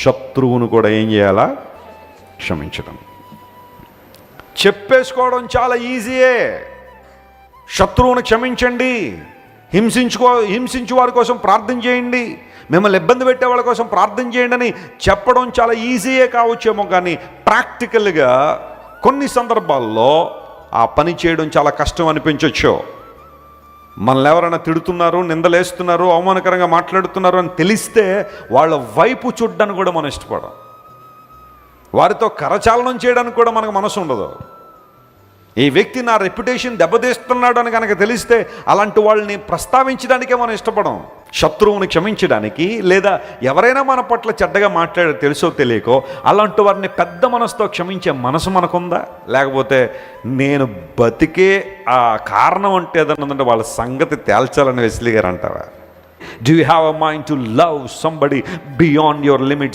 శత్రువును కూడా ఏం చేయాలా? క్షమించడం. చెప్పేసుకోవడం చాలా ఈజీయే. శత్రువును క్షమించండి, హింసించు వారి కోసం ప్రార్థన చేయండి, మిమ్మల్ని ఇబ్బంది పెట్టే వాళ్ళ కోసం ప్రార్థన చేయండి అని చెప్పడం చాలా ఈజీయే కావచ్చేమో, కానీ ప్రాక్టికల్గా కొన్ని సందర్భాల్లో ఆ పని చేయడం చాలా కష్టం అనిపించవచ్చు. మనల్ని ఎవరైనా తిడుతున్నారు, నిందలేస్తున్నారు, అవమానకరంగా మాట్లాడుతున్నారు అని తెలిస్తే వాళ్ళ వైపు చూడ్డానికి కూడా మనం ఇష్టపడం. వారితో కరచాలనం చేయడానికి కూడా మనకు మనసు ఉండదు. ఈ వ్యక్తి నా రెప్యుటేషన్ దెబ్బతీస్తున్నాడు అని కనుక తెలిస్తే అలాంటి వాళ్ళని ప్రస్తావించడానికే మనం ఇష్టపడం. శత్రువుని క్షమించడానికి, లేదా ఎవరైనా మన పట్ల చెడ్డగా మాట్లాడే తెలుసో తెలియకో అలాంటి వారిని పెద్ద మనసుతో క్షమించే మనసు మనకుందా? లేకపోతే నేను బతికే ఆ కారణం అంటే ఏదన్నా వాళ్ళ సంగతి తేల్చాలని వెస్లీ గారు అంటారా? Do you have a mind to love somebody beyond your limits?